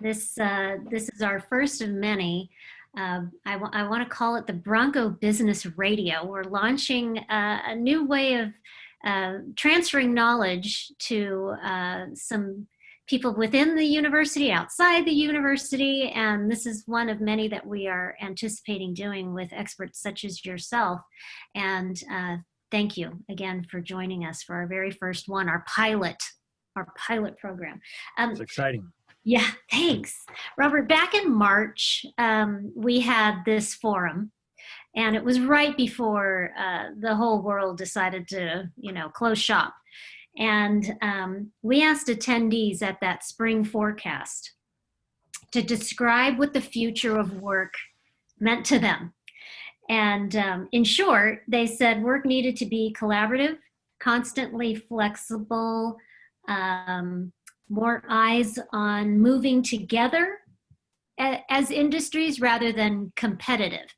This is our first of many. I want to call it the Bronco Business Radio. We're launching a new way of transferring knowledge to some people within the university, outside the university, and this is one of many that we are anticipating doing with experts such as yourself. And thank you again for joining us for our very first one, our pilot program. It's exciting. Yeah, thanks. Robert, back in March, we had this forum, and it was right before the whole world decided to, close shop. And we asked attendees at that spring forecast to describe what the future of work meant to them. And in short, they said work needed to be collaborative, constantly flexible, more eyes on moving together as industries rather than competitive.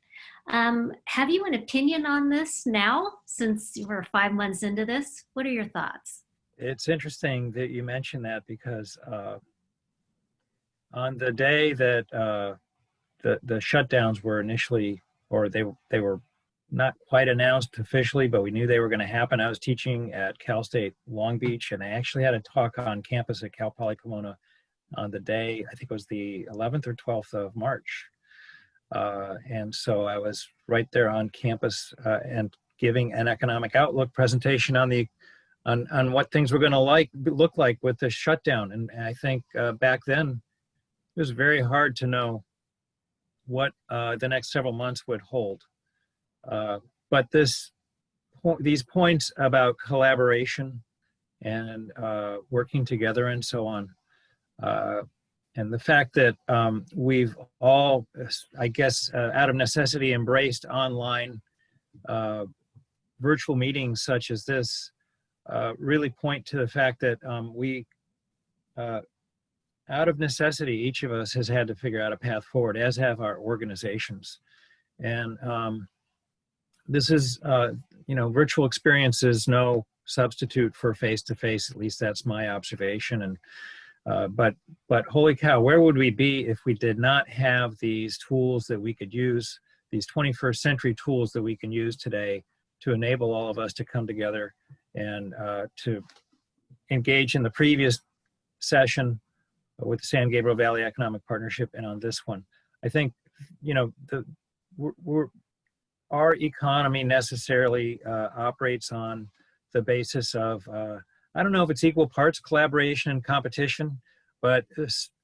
Have you an opinion on this now, since we're 5 months into this? What are your thoughts? It's interesting that you mentioned that, because on the day that the shutdowns were initially, or they were not quite announced officially, but we knew they were going to happen. I was teaching at Cal State Long Beach, and I actually had a talk on campus at Cal Poly Pomona on the day, I think it was the 11th or 12th of March. And so I was right there on campus and giving an economic outlook presentation on what things were going to look like with the shutdown. And I think back then it was very hard to know what the next several months would hold. But these points about collaboration and working together and so on, and the fact that we've all, I guess, out of necessity, embraced online virtual meetings such as this, really point to the fact that we, out of necessity, each of us has had to figure out a path forward, as have our organizations. And this is, virtual experience is no substitute for face-to-face. At least that's my observation. And but holy cow, where would we be if we did not have these tools that we could use, these 21st century tools that we can use today to enable all of us to come together and to engage in the previous session with the San Gabriel Valley Economic Partnership, and on this one. I think, our economy necessarily operates on the basis of, I don't know if it's equal parts collaboration and competition, but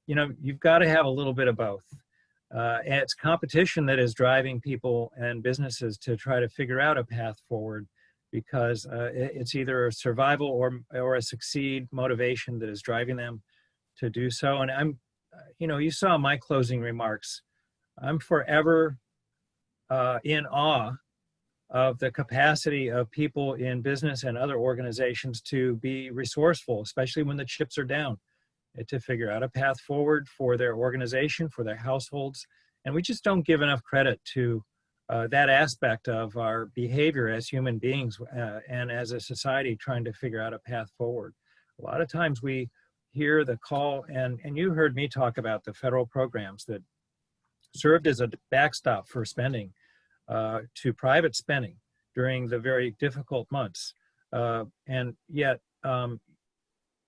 you've got to have a little bit of both. And it's competition that is driving people and businesses to try to figure out a path forward, because it's either a survival or a succeed motivation that is driving them to do so. And I'm, you saw my closing remarks. I'm forever in awe of the capacity of people in business and other organizations to be resourceful, especially when the chips are down, to figure out a path forward for their organization, for their households. And we just don't give enough credit to that aspect of our behavior as human beings and as a society trying to figure out a path forward. A lot of times we hear the call, and you heard me talk about the federal programs that served as a backstop for spending to private spending during the very difficult months. And yet,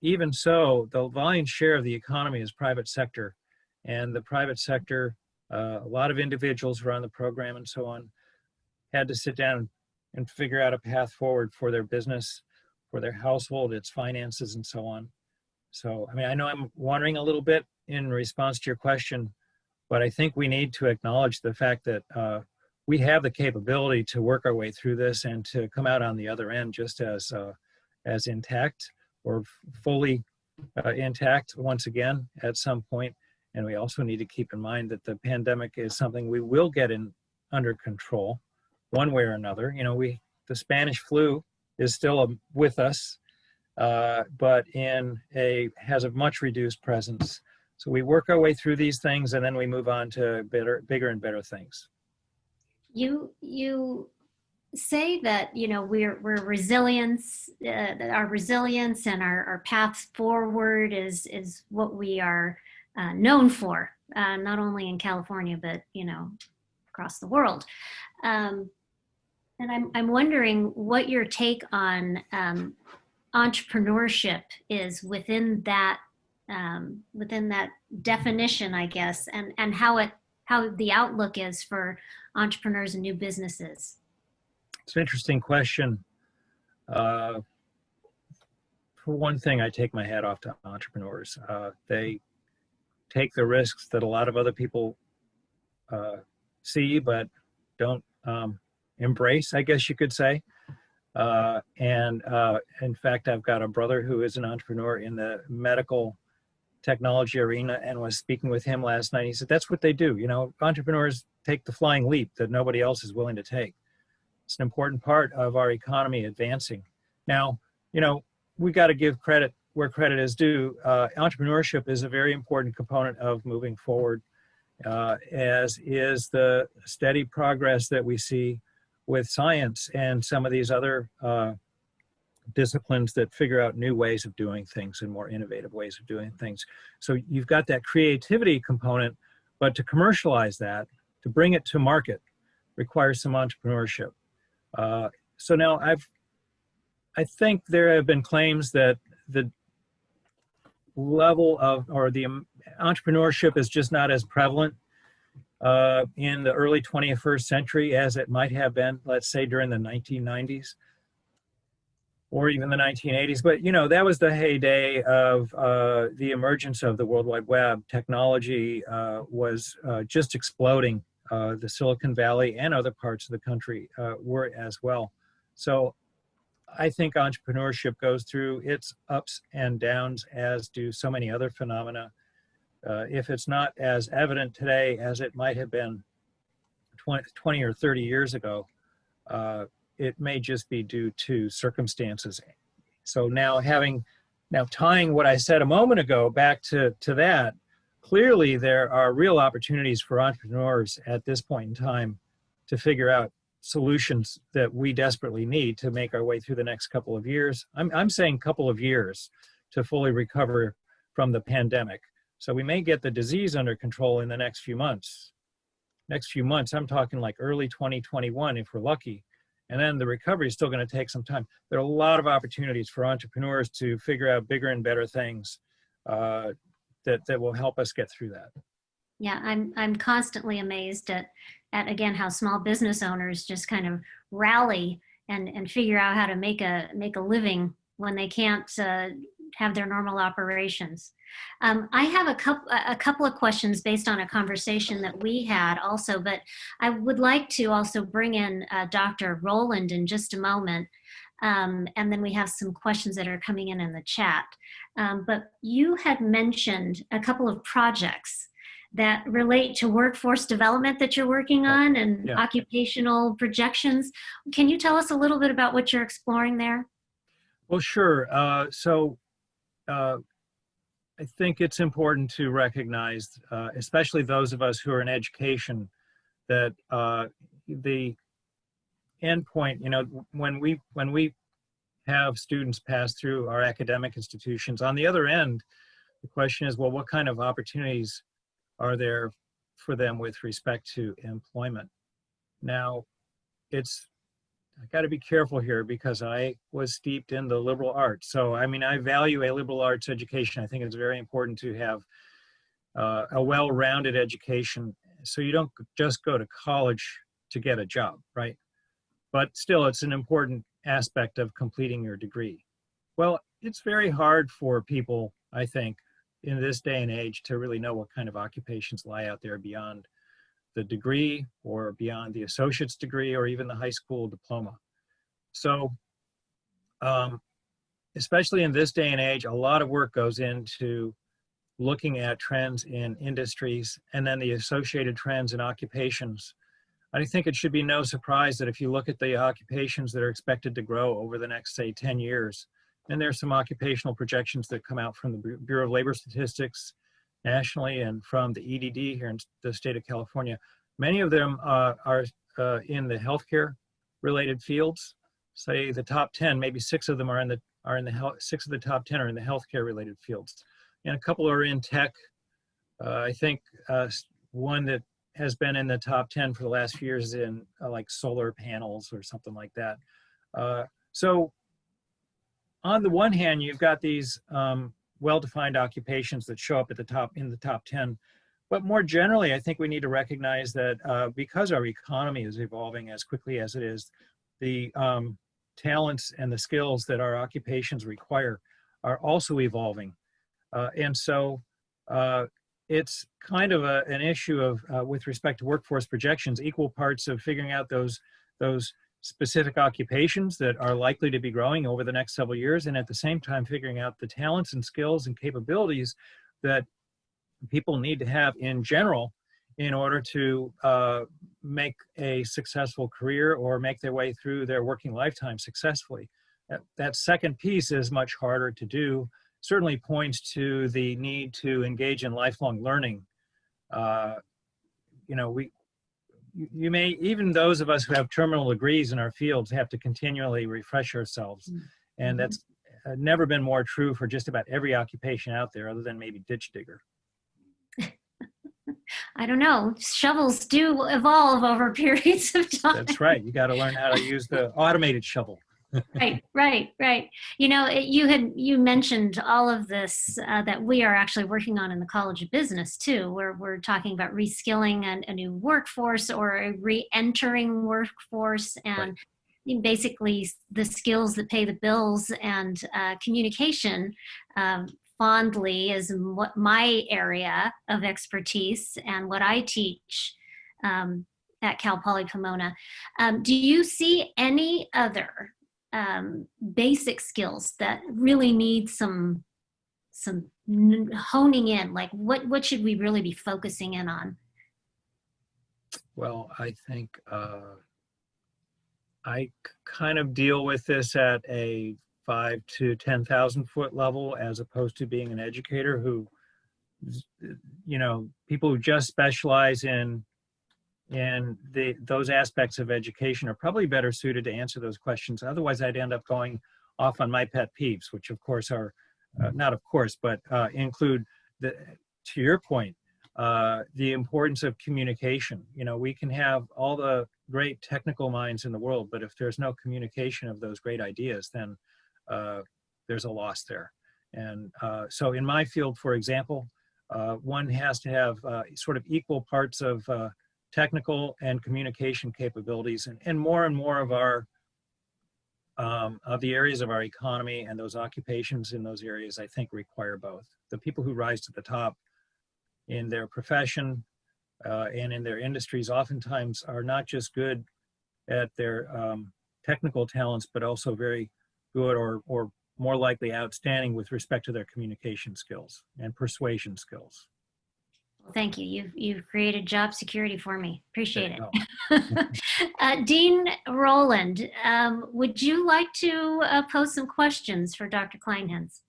even so, the lion's share of the economy is private sector. And the private sector, a lot of individuals who are on the program and so on, had to sit down and figure out a path forward for their business, for their household, its finances, and so on. So, I know I'm wandering a little bit in response to your question, but I think we need to acknowledge the fact that we have the capability to work our way through this and to come out on the other end just as intact, or fully intact once again at some point. And we also need to keep in mind that the pandemic is something we will get under control one way or another. The Spanish flu is still with us, but has a much reduced presence. So we work our way through these things, and then we move on to bigger and better things. You say that we're resilience, that our resilience and our path forward is what we are known for, not only in California, but, across the world. And I'm wondering what your take on entrepreneurship is within that definition, I guess, and how the outlook is for entrepreneurs and new businesses. It's an interesting question. For one thing, I take my hat off to entrepreneurs. They take the risks that a lot of other people see but don't embrace, I guess you could say. And in fact, I've got a brother who is an entrepreneur in the medical technology arena, and was speaking with him last night. He said, that's what they do. Entrepreneurs take the flying leap that nobody else is willing to take. It's an important part of our economy advancing. Now, we got to give credit where credit is due. Entrepreneurship is a very important component of moving forward, as is the steady progress that we see with science and some of these other disciplines that figure out new ways of doing things and more innovative ways of doing things. So you've got that creativity component, but to commercialize that, to bring it to market, requires some entrepreneurship. So now I think there have been claims that the level of, or the entrepreneurship is just not as prevalent in the early 21st century as it might have been, let's say, during the 1990s or even the 1980s. But, that was the heyday of the emergence of the World Wide Web. Technology was just exploding. The Silicon Valley and other parts of the country were as well. So I think entrepreneurship goes through its ups and downs, as do so many other phenomena. If it's not as evident today as it might have been 20 or 30 years ago, it may just be due to circumstances. So now tying what I said a moment ago back to that, clearly there are real opportunities for entrepreneurs at this point in time to figure out solutions that we desperately need to make our way through the next couple of years. I'm saying couple of years to fully recover from the pandemic. So we may get the disease under control in the next few months. Next few months, I'm talking like early 2021 if we're lucky. And then the recovery is still going to take some time. There are a lot of opportunities for entrepreneurs to figure out bigger and better things that will help us get through that. Yeah, I'm constantly amazed at again how small business owners just kind of rally and figure out how to make a living when they can't have their normal operations. I have a couple of questions based on a conversation that we had also, but I would like to also bring in Dr. Rowland in just a moment. And then we have some questions that are coming in the chat. But you had mentioned a couple of projects that relate to workforce development that you're working on and occupational projections. Can you tell us a little bit about what you're exploring there? Well, sure. I think it's important to recognize, especially those of us who are in education, that the endpoint, when we have students pass through our academic institutions, on the other end, the question is, well, what kind of opportunities are there for them with respect to employment? Now, I got to be careful here because I was steeped in the liberal arts. So, I value a liberal arts education. I think it's very important to have a well-rounded education. So you don't just go to college to get a job, right? But still, it's an important aspect of completing your degree. Well, it's very hard for people, I think, in this day and age to really know what kind of occupations lie out there beyond the degree or beyond the associate's degree or even the high school diploma. So especially in this day and age, a lot of work goes into looking at trends in industries and then the associated trends in occupations. I think it should be no surprise that if you look at the occupations that are expected to grow over the next, say, 10 years, and there's some occupational projections that come out from the Bureau of Labor Statistics nationally and from the EDD here in the state of California. Many of them are in the healthcare related fields. Say the top 10, maybe 6 of them are in the 6 of the top 10 are in the healthcare related fields. And a couple are in tech, I think one that has been in the top 10 for the last few years in like solar panels or something like that. So on the one hand, you've got these well-defined occupations that show up at the top in the top 10. But more generally, I think we need to recognize that because our economy is evolving as quickly as it is, the talents and the skills that our occupations require are also evolving. And so it's kind of an issue of, with respect to workforce projections, equal parts of figuring out those specific occupations that are likely to be growing over the next several years, and at the same time figuring out the talents and skills and capabilities that people need to have in general in order to make a successful career or make their way through their working lifetime successfully. That second piece is much harder to do, certainly points to the need to engage in lifelong learning. You know, you may, even those of us who have terminal degrees in our fields have to continually refresh ourselves. And that's never been more true for just about every occupation out there other than maybe ditch digger. I don't know. Shovels do evolve over periods of time. That's right. You got to learn how to use the automated shovel. Right. You know, you mentioned all of this that we are actually working on in the College of Business too, where we're talking about reskilling a new workforce or a re-entering workforce, and basically the skills that pay the bills, and communication fondly is what my area of expertise and what I teach at Cal Poly Pomona. Do you see any other basic skills that really need some honing in? Like what should we really be focusing in on? Well, I think I kind of deal with this at a 5 to 10,000 foot level, as opposed to being an educator who, you know, people who just specialize in those aspects of education are probably better suited to answer those questions. Otherwise, I'd end up going off on my pet peeves, which of course are, not of course, but include, to your point, the importance of communication. You know, we can have all the great technical minds in the world, but if there's no communication of those great ideas, then there's a loss there. And so in my field, for example, one has to have sort of equal parts of technical and communication capabilities, and more of our of the areas of our economy and those occupations in those areas, I think, require both. The people who rise to the top in their profession and in their industries oftentimes are not just good at their technical talents, but also very good or more likely outstanding with respect to their communication skills and persuasion skills. Thank you. You've created job security for me. Appreciate it. Dean Rowland, would you like to pose some questions for Dr. Kleinhenz?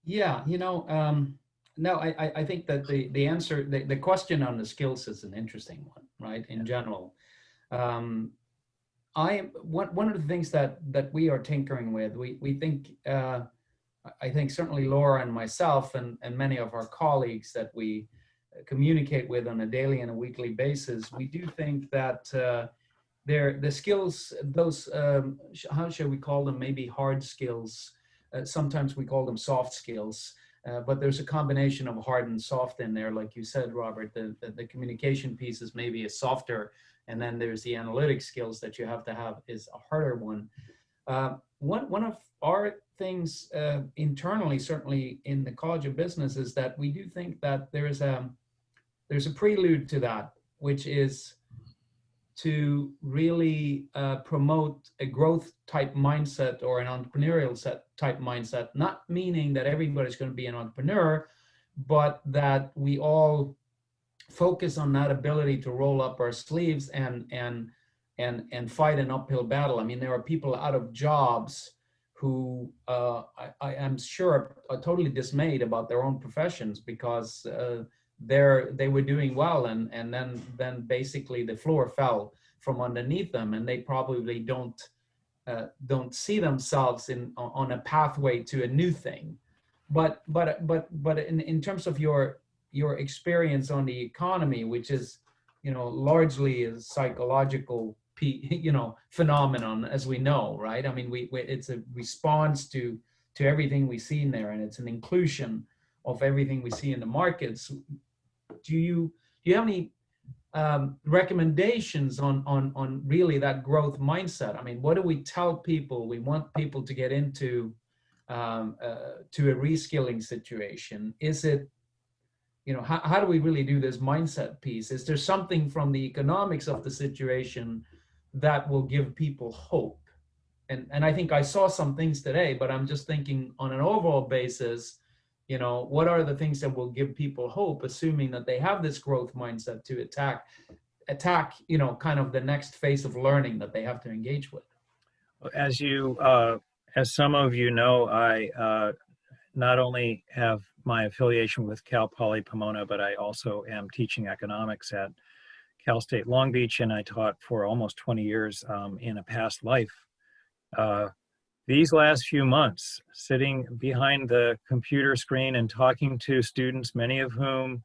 Yeah, you know, no, I think that the answer, the question on the skills is an interesting one, right? In general, one of the things that we are tinkering with, we think. I think certainly Laura and myself and many of our colleagues that we communicate with on a daily and a weekly basis, we do think that the skills, those, how shall we call them, maybe hard skills, sometimes we call them soft skills, but there's a combination of hard and soft in there. Like you said, Robert, the communication piece is maybe a softer, and then there's the analytic skills that you have to have is a harder one. One of our things internally, certainly in the College of Business, is that we do think that there's a prelude to that, which is to really promote a growth type mindset or an entrepreneurial type mindset, not meaning that everybody's going to be an entrepreneur, but that we all focus on that ability to roll up our sleeves and fight an uphill battle. I mean, there are people out of jobs who I am sure are totally dismayed about their own professions because they were doing well, and then basically the floor fell from underneath them, and they probably don't see themselves on a pathway to a new thing. but in terms of your experience on the economy, which is, largely a psychological phenomenon, as we know, right? I mean, it's a response to everything we see in there, and it's an inclusion of everything we see in the markets. Do you have any recommendations on really that growth mindset? I mean, what do we tell people? We want people to get into to a reskilling situation. Is it, how do we really do this mindset piece? Is there something from the economics of the situation that will give people hope? And I think I saw some things today, but I'm just thinking on an overall basis, what are the things that will give people hope, assuming that they have this growth mindset to attack, kind of the next phase of learning that they have to engage with? As some of you know, I not only have my affiliation with Cal Poly Pomona, but I also am teaching economics at Cal State Long Beach, and I taught for almost 20 years in a past life. These last few months, sitting behind the computer screen and talking to students, many of whom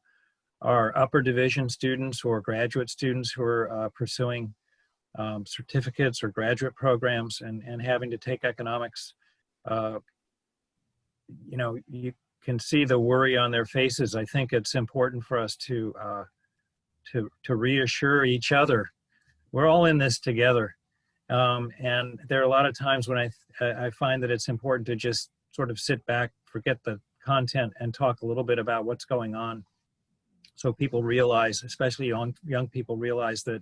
are upper division students or graduate students who are pursuing certificates or graduate programs and having to take economics, you can see the worry on their faces. I think it's important for us to reassure each other. We're all in this together. And there are a lot of times when I find that it's important to just sort of sit back, forget the content, and talk a little bit about what's going on, so people realize, especially young people, realize that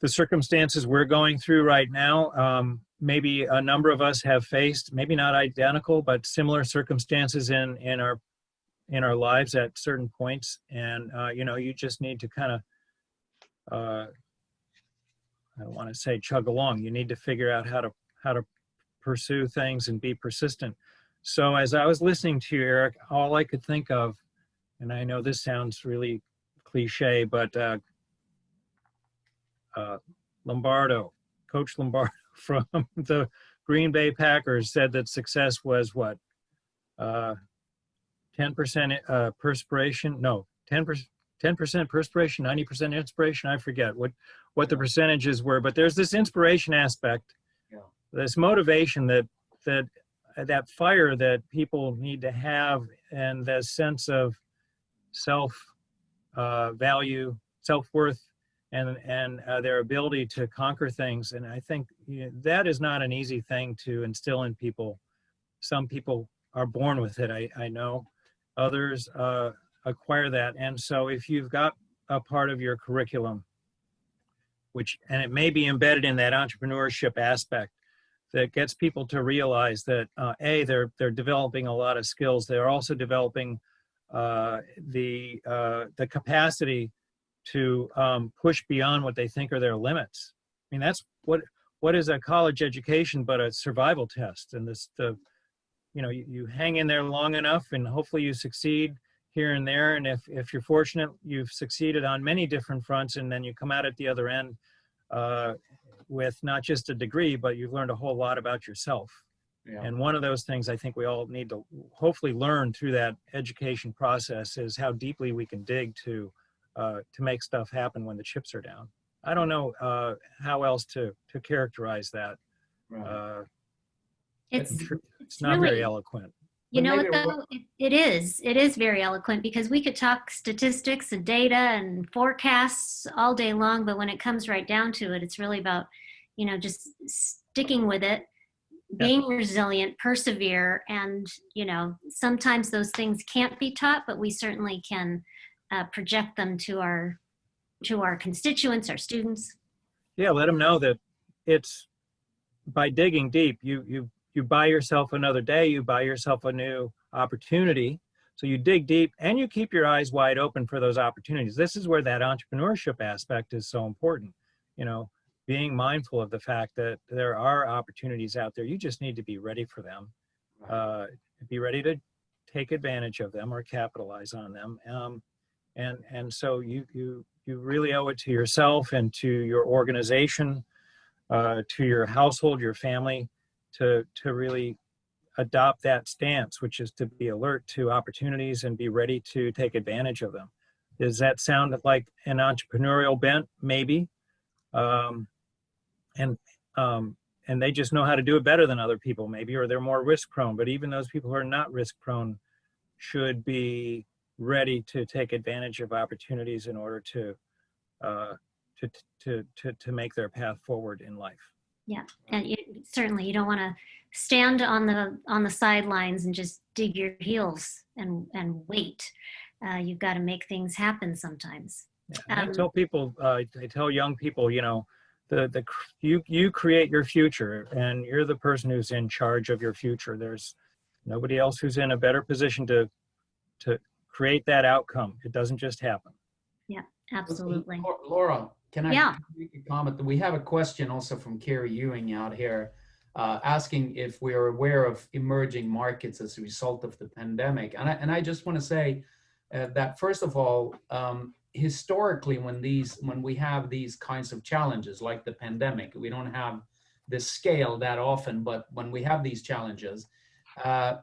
the circumstances we're going through right now, maybe a number of us have faced, maybe not identical, but similar circumstances in our lives at certain points. And you just need to kind of I don't want to say chug along. You need to figure out how to pursue things and be persistent. So as I was listening to you, Eric, all I could think of, and I know this sounds really cliche, but Coach Lombardo from the Green Bay Packers said that success was what? 10% perspiration? No, 10% perspiration, 90% inspiration. I forget what the percentages were, but there's this inspiration aspect, this motivation that fire that people need to have, and the sense of self value, self-worth, and their ability to conquer things. And I think that is not an easy thing to instill in people. Some people are born with it, I know. Others acquire that. And so if you've got a part of your curriculum, and it may be embedded in that entrepreneurship aspect, that gets people to realize that they're developing a lot of skills. They're also developing the capacity to push beyond what they think are their limits. I mean, that's what is a college education but a survival test? And you hang in there long enough, and hopefully you succeed here and there. And if you're fortunate, you've succeeded on many different fronts, and then you come out at the other end with not just a degree, but you've learned a whole lot about yourself. Yeah. And one of those things I think we all need to hopefully learn through that education process is how deeply we can dig to make stuff happen when the chips are down. I don't know how else to characterize that. Right. It's not really, very eloquent. You know what though? It is very eloquent, because we could talk statistics and data and forecasts all day long, but when it comes right down to it, it's really about, just sticking with it, being resilient, persevere, and, sometimes those things can't be taught, but we certainly can project them to our constituents, our students. Yeah, let them know that it's by digging deep, you buy yourself another day, you buy yourself a new opportunity. So you dig deep and you keep your eyes wide open for those opportunities. This is where that entrepreneurship aspect is so important. Being mindful of the fact that there are opportunities out there. You just need to be ready for them, be ready to take advantage of them or capitalize on them. And so you really owe it to yourself and to your organization, to your household, your family, to really adopt that stance, which is to be alert to opportunities and be ready to take advantage of them. Does that sound like an entrepreneurial bent? Maybe. Um, and and they just know how to do it better than other people, maybe, or they're more risk prone. But even those people who are not risk prone should be ready to take advantage of opportunities in order to make their path forward in life. Yeah, and certainly you don't want to stand on the sidelines and just dig your heels and wait. You've got to make things happen sometimes. Yeah, I tell people, I tell young people, you know, you create your future, and you're the person who's in charge of your future. There's nobody else who's in a better position to create that outcome. It doesn't just happen. Yeah, absolutely. Laura, can I Yeah. make a comment? We have a question also from Carrie Ewing out here, asking if we're aware of emerging markets as a result of the pandemic. And I just want to say that first of all, historically, when we have these kinds of challenges like the pandemic, we don't have this scale that often, but when we have these challenges,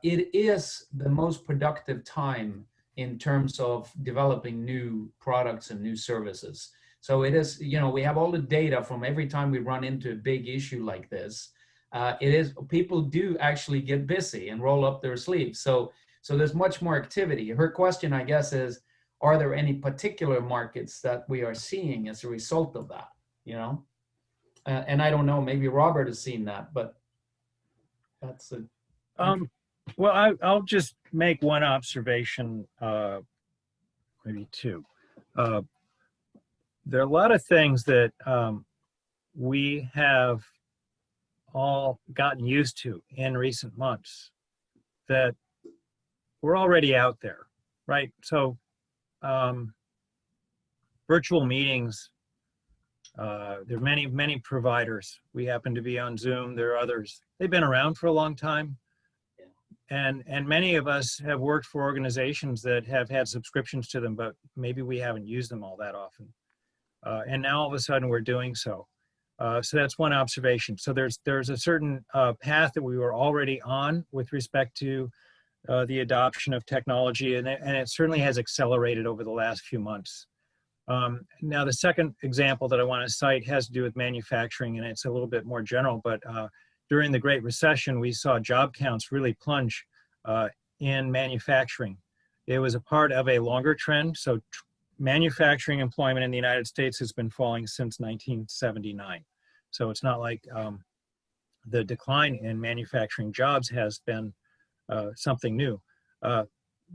it is the most productive time in terms of developing new products and new services. So it is, you know, we have all the data from every time we run into a big issue like this. It is, people do actually get busy and roll up their sleeves. So there's much more activity. Her question, I guess, is, are there any particular markets that we are seeing as a result of that, you know? And I don't know, maybe Robert has seen that, but that's a... Well, I'll just make one observation, maybe two. There are a lot of things that we have all gotten used to in recent months that were already out there, right? So virtual meetings, there are many providers. We happen to be on Zoom. There are others. They've been around for a long time. And many of us have worked for organizations that have had subscriptions to them, but maybe we haven't used them all that often. And now all of a sudden we're doing so. So that's one observation. So there's a certain path that we were already on with respect to the adoption of technology, and it certainly has accelerated over the last few months. Now, the second example that I want to cite has to do with manufacturing, and it's a little bit more general, but during the Great Recession, we saw job counts really plunge in manufacturing. It was a part of a longer trend. So manufacturing employment in the United States has been falling since 1979. So it's not like the decline in manufacturing jobs has been something new.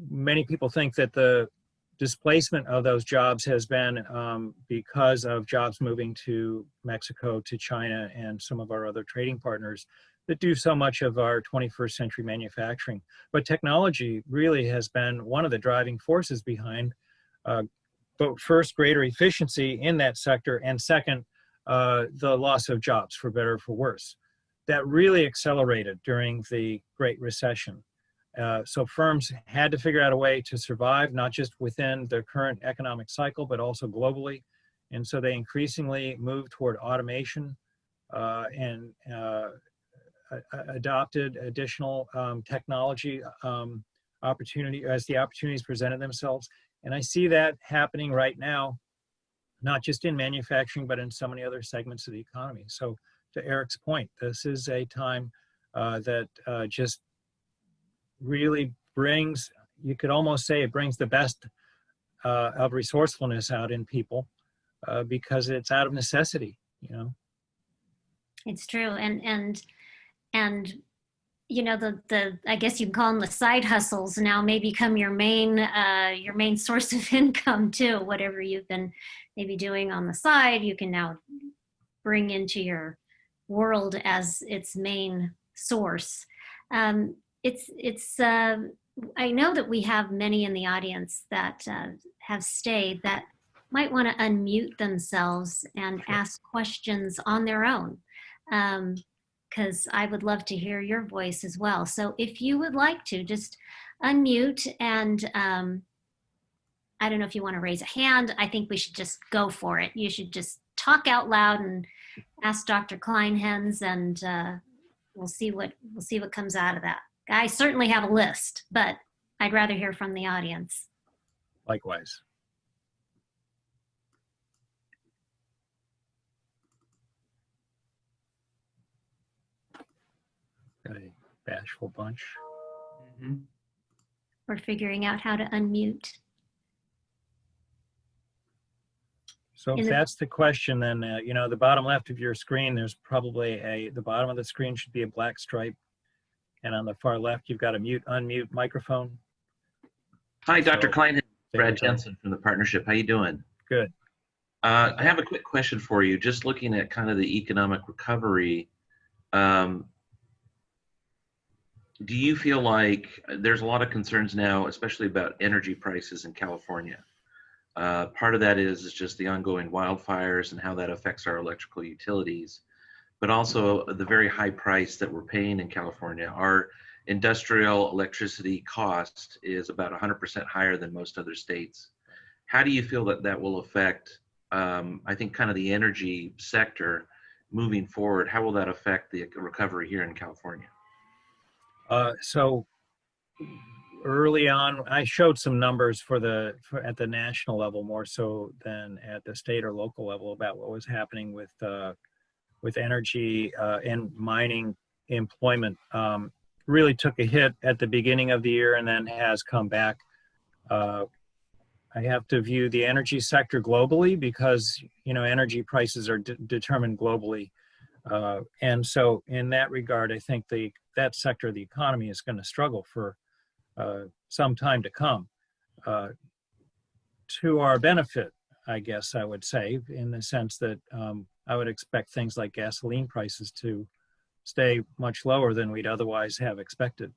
Many people think that the displacement of those jobs has been because of jobs moving to Mexico, to China, and some of our other trading partners that do so much of our 21st century manufacturing. But technology really has been one of the driving forces behind both first, greater efficiency in that sector, and second, the loss of jobs, for better or for worse. That really accelerated during the Great Recession. So firms had to figure out a way to survive, not just within the current economic cycle, but also globally. And so they increasingly moved toward automation and adopted additional technology opportunity as the opportunities presented themselves. And I see that happening right now, not just in manufacturing, but in so many other segments of the economy. So to Eric's point, this is a time that just really brings, you could almost say it brings the best of resourcefulness out in people because it's out of necessity, you know. It's true. And you know, the I guess you can call them the side hustles now may become your main source of income too. Whatever you've been maybe doing on the side, you can now bring into your world as its main source. I know that we have many in the audience that have stayed that might want to unmute themselves and ask questions on their own, because I would love to hear your voice as well. So if you would like to, just unmute, and I don't know if you want to raise a hand. I think we should just go for it. You should just talk out loud and ask Dr. Kleinhenz, and we'll see what comes out of that. I certainly have a list, but I'd rather hear from the audience. Likewise. Got a bashful bunch. Mm-hmm. We're figuring out how to unmute. So if that's the question, then, you know, the bottom left of your screen, there's probably the bottom of the screen should be a black stripe. And on the far left, you've got a mute, unmute microphone. Hi, Dr. So, Kleinhenz, Brad go. Jensen from the partnership. How you doing? Good. I have a quick question for you. Just looking at kind of the economic recovery, do you feel like there's a lot of concerns now, especially about energy prices in California? Part of that is just the ongoing wildfires and how that affects our electrical utilities, but also the very high price that we're paying in California. Our industrial electricity cost is about 100% higher than most other states. How do you feel that that will affect, I think, kind of the energy sector moving forward? How will that affect the recovery here in California? So early on, I showed some numbers at the national level more so than at the state or local level about what was happening with energy and mining employment. Really took a hit at the beginning of the year and then has come back. I have to view the energy sector globally because, you know, energy prices are determined globally. And so in that regard, I think that sector of the economy is going to struggle for some time to come. To our benefit, I guess I would say, in the sense that I would expect things like gasoline prices to stay much lower than we'd otherwise have expected.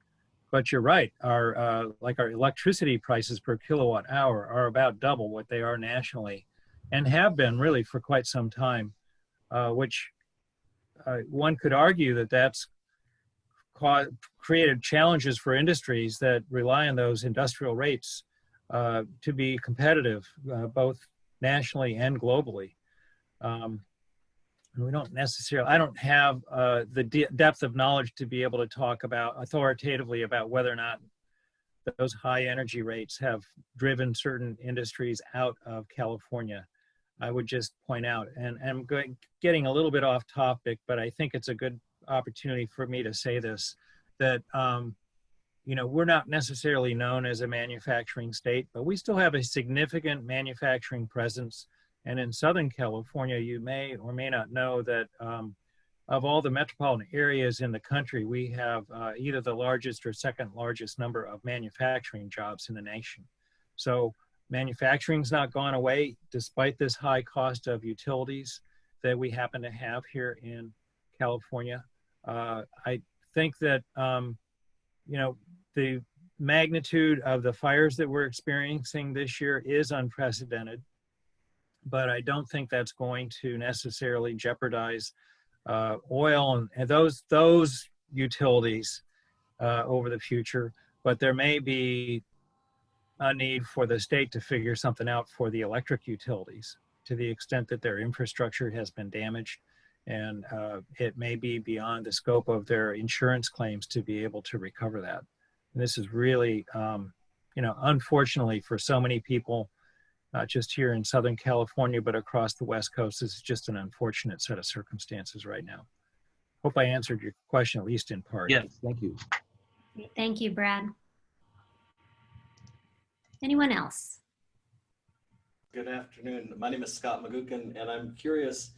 But you're right, our electricity prices per kilowatt hour are about double what they are nationally and have been really for quite some time, which one could argue that that's created challenges for industries that rely on those industrial rates to be competitive, both nationally and globally. And we don't necessarily, I don't have the depth of knowledge to be able to talk about authoritatively about whether or not those high energy rates have driven certain industries out of California. I would just point out, and I'm getting a little bit off topic, but I think it's a good opportunity for me to say this, that you know, we're not necessarily known as a manufacturing state, but we still have a significant manufacturing presence. And in Southern California, you may or may not know that of all the metropolitan areas in the country, we have either the largest or second largest number of manufacturing jobs in the nation. So manufacturing's not gone away despite this high cost of utilities that we happen to have here in California. I think that, you know, the magnitude of the fires that we're experiencing this year is unprecedented, but I don't think that's going to necessarily jeopardize oil and those utilities over the future. But there may be a need for the state to figure something out for the electric utilities to the extent that their infrastructure has been damaged, and it may be beyond the scope of their insurance claims to be able to recover that. And this is really, you know, unfortunately for so many people, not just here in Southern California, but across the West Coast, this is just an unfortunate set of circumstances right now. Hope I answered your question, at least in part. Yes, thank you. Thank you, Brad. Anyone else? Good afternoon. My name is Scott Magukin, and I'm curious,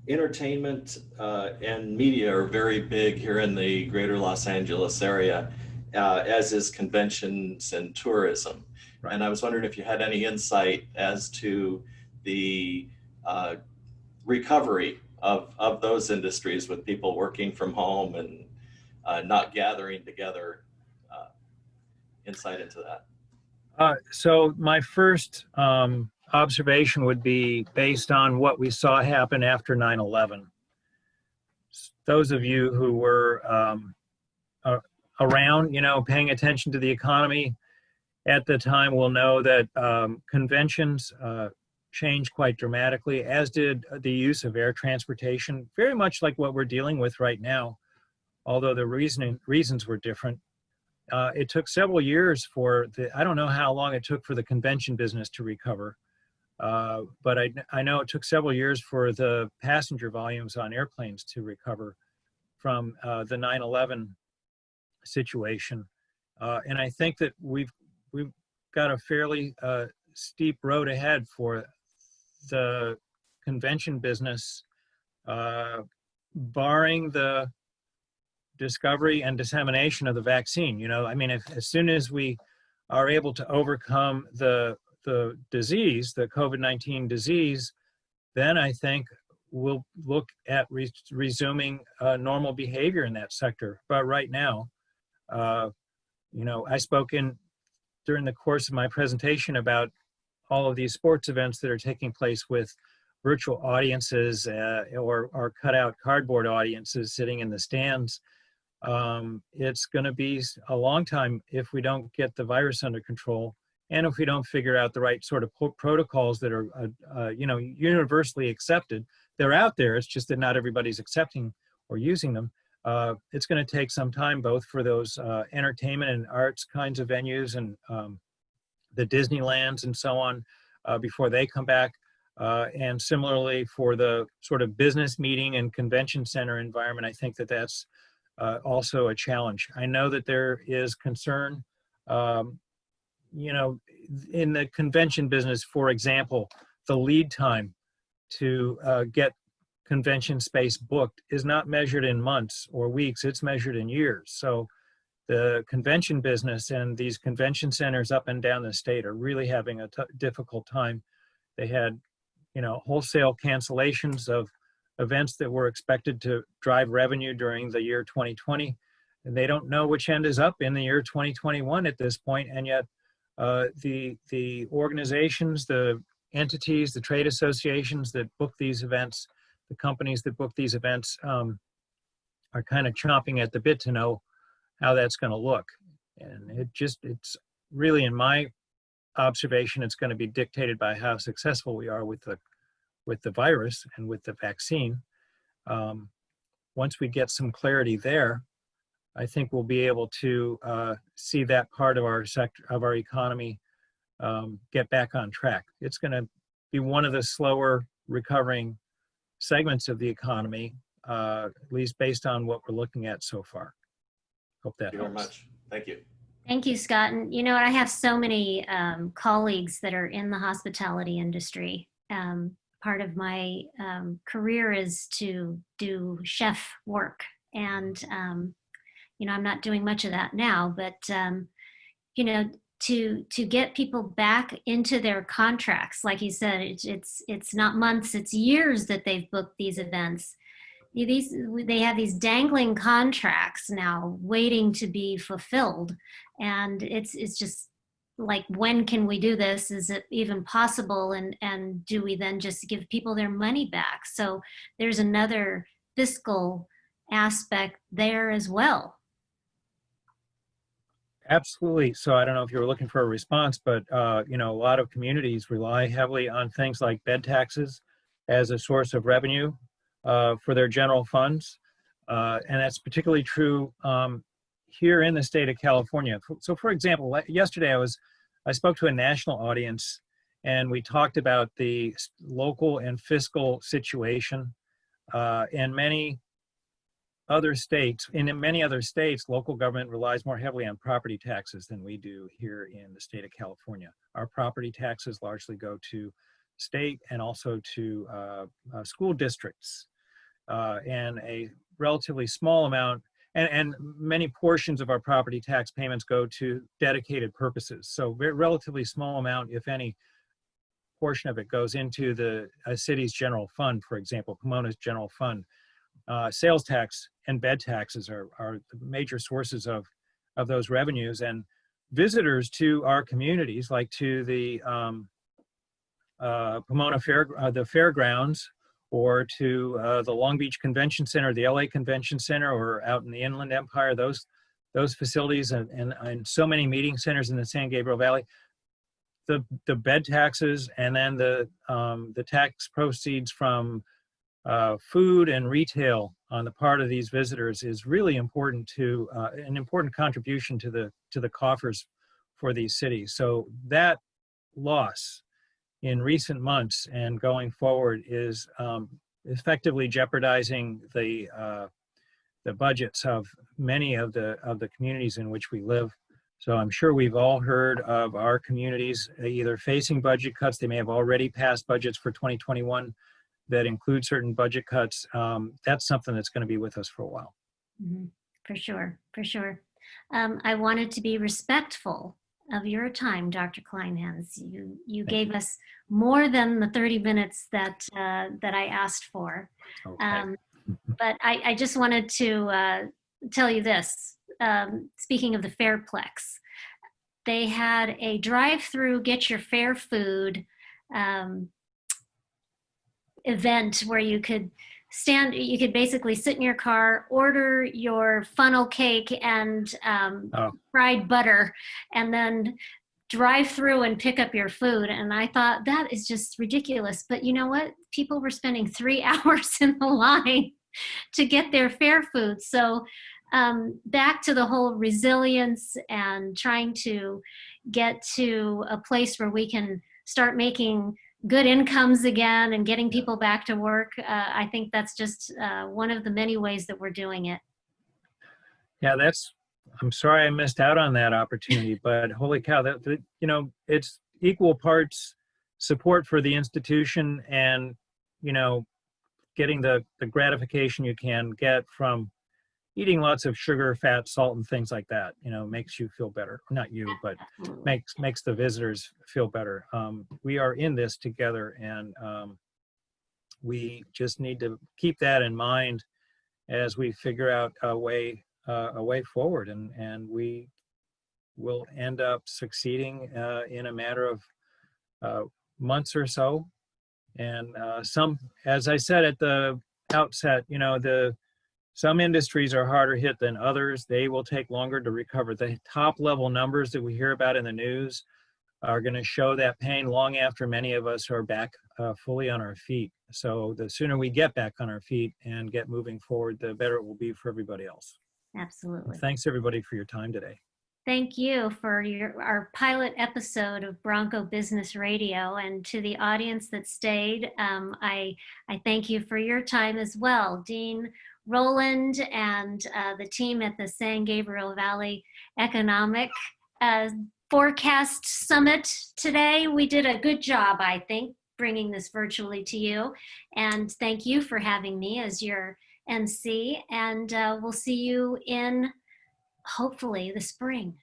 entertainment and media are very big here in the greater Los Angeles area, as is conventions and tourism. Right. And I was wondering if you had any insight as to the recovery of those industries with people working from home and not gathering together, insight into that. So my first observation would be based on what we saw happen after 9/11. Those of you who were around, you know, paying attention to the economy at the time will know that conventions changed quite dramatically, as did the use of air transportation, very much like what we're dealing with right now. although the reasons were different. It took several years for I don't know how long it took for the convention business to recover, but I know it took several years for the passenger volumes on airplanes to recover from the 9/11 situation. And I think that we've got a fairly steep road ahead for the convention business, barring the discovery and dissemination of the vaccine. You know, I mean, as soon as we are able to overcome the disease, the COVID-19 disease, then I think we'll look at resuming normal behavior in that sector. But right now, you know, I spoke during the course of my presentation about all of these sports events that are taking place with virtual audiences or cut out cardboard audiences sitting in the stands. It's going to be a long time if we don't get the virus under control, and if we don't figure out the right sort of protocols that are, you know, universally accepted. They're out there. It's just that not everybody's accepting or using them. It's going to take some time, both for those entertainment and arts kinds of venues and the Disneylands and so on, before they come back. And similarly for the sort of business meeting and convention center environment, I think that that's also a challenge. I know that there is concern, you know, in the convention business, for example, the lead time to get convention space booked is not measured in months or weeks, it's measured in years. So the convention business and these convention centers up and down the state are really having a difficult time. They had, you know, wholesale cancellations of events that were expected to drive revenue during the year 2020. And they don't know which end is up in the year 2021 at this point. And yet the organizations, the entities, the trade associations that book these events, the companies that book these events are kind of chomping at the bit to know how that's going to look. And it's really, in my observation, it's going to be dictated by how successful we are with the virus and with the vaccine. Once we get some clarity there, I think we'll be able to see that part of our sector, of our economy, get back on track. It's going to be one of the slower recovering segments of the economy, at least based on what we're looking at so far. Hope that helps. Thank you very much. Thank you. Thank you, Scott. And you know, I have so many colleagues that are in the hospitality industry. Part of my career is to do chef work. And, you know, I'm not doing much of that now, but, you know, to get people back into their contracts, like you said, it's not months, it's years that they've booked these events. They have these dangling contracts now waiting to be fulfilled. And it's just like, when can we do this? Is it even possible? And do we then just give people their money back? So there's another fiscal aspect there as well. Absolutely. So I don't know if you were looking for a response, but you know, a lot of communities rely heavily on things like bed taxes as a source of revenue for their general funds. And that's particularly true here in the state of California. So for example, yesterday I spoke to a national audience, and we talked about the local and fiscal situation in many other states. In many other states, local government relies more heavily on property taxes than we do here in the state of California. Our property taxes largely go to state and also to school districts, and a relatively small amount, and many portions of our property tax payments go to dedicated purposes. So very relatively small amount, if any, portion of it goes into the city's general fund, for example, Pomona's general fund. Sales tax and bed taxes are the major sources of those revenues, and visitors to our communities, like to the Pomona the fairgrounds, or to the Long Beach Convention Center, the LA Convention Center, or out in the Inland Empire, those facilities, and so many meeting centers in the San Gabriel Valley. The bed taxes, and then the tax proceeds from food and retail on the part of these visitors is really important to an important contribution to the coffers for these cities. So that loss in recent months and going forward is effectively jeopardizing the budgets of many of the communities in which we live. So I'm sure we've all heard of our communities either facing budget cuts. They may have already passed budgets for 2021 that include certain budget cuts. That's something that's going to be with us for a while. Mm-hmm. For sure, for sure. I wanted to be respectful of your time, Dr. Kleinhenz. You gave us more than the 30 minutes that I asked for. Okay. But I just wanted to tell you this. Speaking of the Fairplex, they had a drive-through get your fair food event where you could basically sit in your car, order your funnel cake and fried butter, and then drive through and pick up your food. And I thought that is just ridiculous. But you know what? People were spending 3 hours in the line to get their fair food. So back to the whole resilience and trying to get to a place where we can start making good incomes again and getting people back to work. I think that's just one of the many ways that we're doing it. Yeah, I'm sorry I missed out on that opportunity, but holy cow, it's equal parts support for the institution and, getting the gratification you can get from eating lots of sugar, fat, salt, and things like that, makes you feel better. Not you, but makes the visitors feel better. We are in this together, and we just need to keep that in mind as we figure out a way forward, and we will end up succeeding in a matter of months or so. And as I said at the outset, some industries are harder hit than others. They will take longer to recover. The top level numbers that we hear about in the news are going to show that pain long after many of us are back fully on our feet. So the sooner we get back on our feet and get moving forward, the better it will be for everybody else. Absolutely. Thanks everybody for your time today. Thank you for our pilot episode of Bronco Business Radio, and to the audience that stayed, I thank you for your time as well. Dean Roland and the team at the San Gabriel Valley Economic Forecast Summit today. We did a good job, I think, bringing this virtually to you. And thank you for having me as your MC. And we'll see you in, hopefully, the spring.